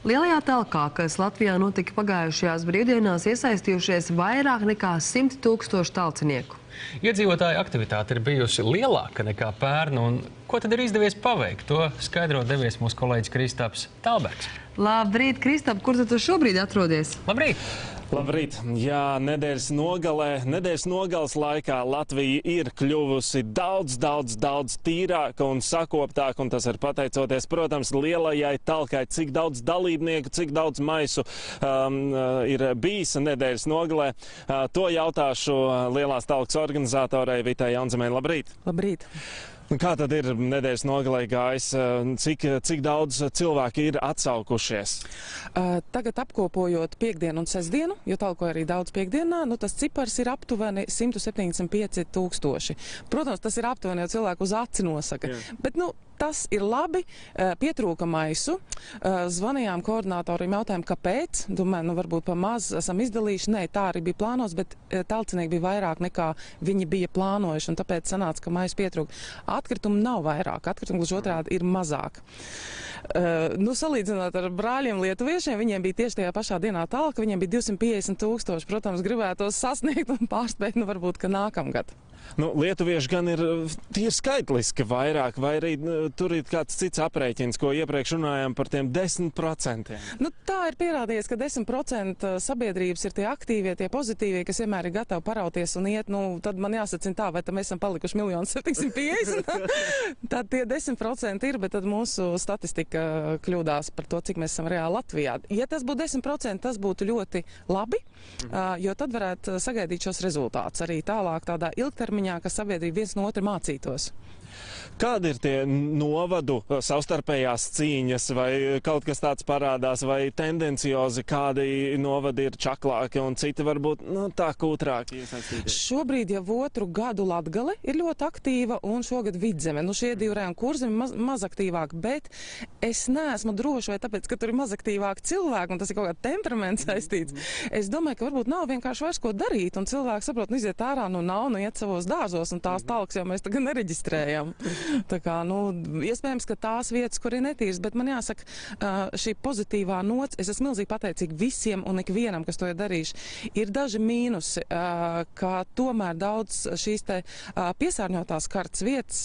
Lielajā telkā, kas Latvijā notika pagājušajās brīvdienās, iesaistījušies vairāk nekā 100 000 talcinieku. Iedzīvotāju aktivitāte ir bijusi lielāka nekā pērn, un ko tad ir izdevies paveikt? To skaidro devies mūsu kolēģis Kristaps Talbergs. Labrīt, Kristap, kur tu šobrīd atrodies? Labrīt! Labrīt! Jā, nedēļas nogales laikā Latvija ir kļuvusi daudz tīrāka un sakoptāka, un tas ir pateicoties, protams, lielajai talkai, cik daudz dalībnieku, cik daudz maisu ir bijis nedēļas nogalē. To jautāšu Lielās talkas organizatorei Vitai Jaunzemei. Labrīt! Labrīt! Kā tad ir nedēļas nogalē gājis? Cik daudz cilvēki ir atsaukušies? Tagad apkopojot piekdienu un sestdienu, jo talkoja arī daudz piekdienā, tas cipars ir aptuveni 175 000. Protams, tas ir aptuveni, jo cilvēku uz aci nosaka. Jā. Bet, tas ir labi. Pietrūka maisu. Zvanījām koordinātoriem, jautājām, kāpēc. Domāju, varbūt pa maz esam izdalījuši. Nē, tā arī bija plānos, bet talcinieki bija vairāk nekā viņi bija plānojuši, un tāpēc sanāca, ka maisu pietrūka. Atkritumu nav vairāk, atkritumu gluži otrādi ir mazāk. Salīdzinot ar brāļiem lietuviešiem, viņiem bija tieši tajā pašā dienā talka, viņiem bija 250 000. Protams, gribētos sasniegt un pārspēt, varbūt, ka nākamgad. Lietuvieši gan ir tīri skaitliski vairāk, vai arī tur ir kāds cits aprēķins, ko iepriekš runājām par tiem 10%? Tā ir pierādījies, ka 10% sabiedrības ir tie aktīvie, tie pozitīvie, kas vienmēr ir gatavi parauties un iet. Tad man jāsacina tā, vai tad mēs esam palikuši 1 750 000. Tad tie 10% ir, bet tad mūsu statistika kļūdās par to, cik mēs esam reāli Latvijā. Ja tas būtu 10%, tas būtu ļoti labi, jo tad varētu sagaidīt šos rezultātus arī tālāk tādā ilgtermiņā, ka sabiedrība viens no otra mācītos. Kādi ir tie novadu savstarpējās cīņas, vai kaut kas tāds parādās, vai tendenciozi, kādi novadi ir čaklāki un citi varbūt tā kūtrāki iesaistīti? Šobrīd jau otru gadu Latgale ir ļoti aktīva, un šogad Vidzeme. Šie divi rajoni Kurzeme maz aktīvāk, bet es neesmu droši, vai tāpēc, ka tur ir maz aktīvāki cilvēki, un tas ir kaut kā temperaments saistīts. Es domāju, ka varbūt nav vienkārši vairs ko darīt, un cilvēki saprot, iziet ārā, iet savos dārzos, un tās talkas jau mēs tagad nereģistrējam. Tā kā, iespējams, ka tās vietas, kur ir netīras, bet man jāsaka, šī pozitīvā nots, es esmu milzīgi pateicīga visiem un ikvienam, kas to ir darījuši. Ir daži mīnusi, ka tomēr daudz šīs te piesārņotās kartes vietas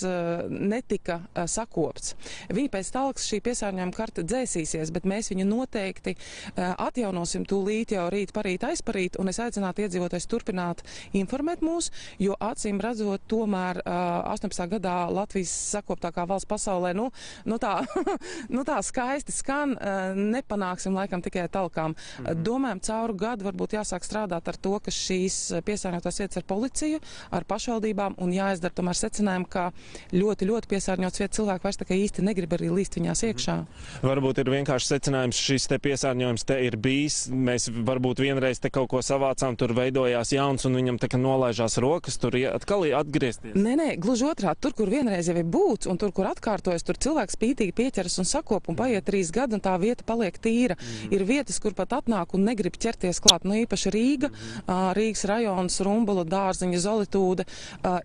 netika sakopts. Viņi pēc talkas šī piesārņojuma karte dzēsīsies, bet mēs viņu noteikti atjaunosim tūlīt jau rīt, parīt, aizparīt, un es aicinātu iedzīvotājus turpināt informēt mūs, jo acīm redzot, tomēr 18. gadā Latvijas sakoptākā valsts pasaulē, tā skaisti skan, nepanāksim laikam tikai talkām. Domājam, cauru gadu varbūt jāsāk strādāt ar to, ka šīs piesārņotās vietas ar policiju, ar pašvaldībām, un jāizdara tomēr secinājumu, ka ļoti piesārņotas vietas cilvēki vairs tā kā īsti negrib arī līst viņās iekšā. Varbūt ir vienkārši secinājums, šis te piesārņojums te ir bijis, mēs varbūt vienreiz te kaut ko savācām, tur veidojās jauns, un viņam tā kā nolaižās rokas, tur atkal atgriezties. Nē, gluži otrādi, tur, kur vienreiz jau ir būts, un tur, kur atkārtojas, tur cilvēks spītīgi pieķeras un sakop, un paiet 3 gadi, un tā vieta paliek tīra. Ir vietas, kur pat atnāk un negrib ķerties klāt. Īpaši Rīga, Rīgas rajons, Rumbula, Dārziņa, Zolitūde,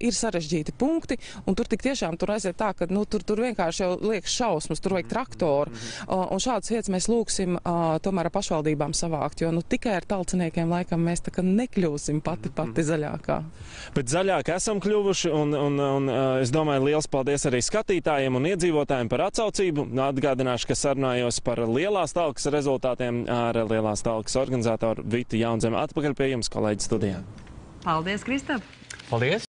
ir sarežģīti punkti, un tur tik tiešām tur aiziet tā, ka tur vienkārši jau liekas šausmas, tur vajag traktoru. Un šādas vietas mēs lūksim tomēr ar pašvaldībām savākt, jo tikai ar talciniekiem laikam mēs tā kā nekļūsim pati zaļākā. Bet zaļāk esam kļuvuši, un es domāju, liels paldies arī skatītājiem un iedzīvotājiem par atsaucību. Atgādināšu, ka sarunājos par Lielās talkas rezultātiem ar Lielās talkas organizatoru Vitu Jaunzemi. Atpakaļ pie jums, kolēģi studijā. Paldies, Kristap! Paldies!